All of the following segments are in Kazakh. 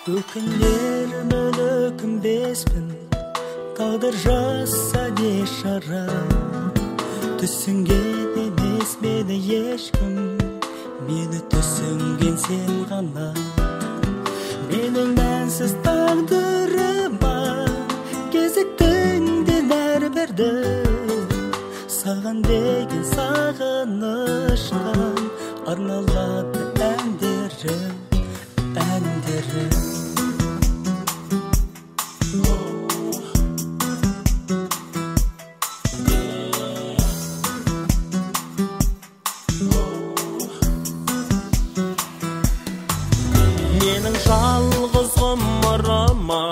Өкінерім өкінбеспін, тағдыр жазса бейшара. Түсінген емес мені ешкім, мені түсінген сен ғана. Менің мәнсіз тағдырыма кезіктің де нәр берді. Саған деген сағыныштан арналады әндерім. Менің жалғыз ғұмырыма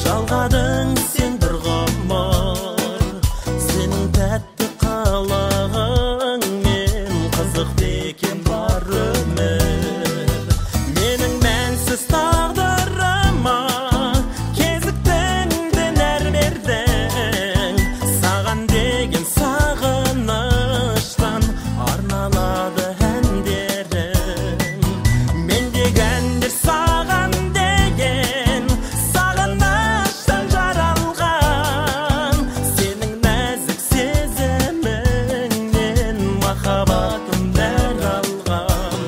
жалғадың сен бір ғұмыр. Сенің тәтті қылығыңмен қызықты екен бар өмір. Менің мәнсіз тағдырыма кезіктің де нәр бердің. Саған деген сағыныштан арналады әндерім. Мендегі әндер саған деген сағыныштан жаралған. Сенің нәзік сезіміңнен махаббатым нәр алған.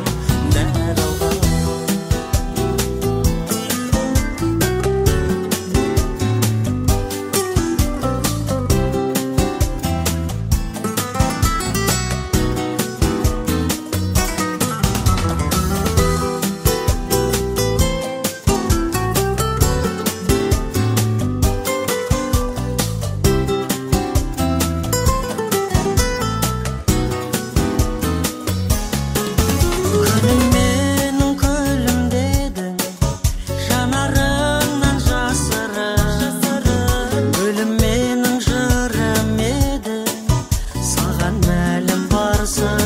Күнім менің күлім дедің, жанарыңнан жасырын. Өлім менің жырым едің, саған мәлім бар сырым.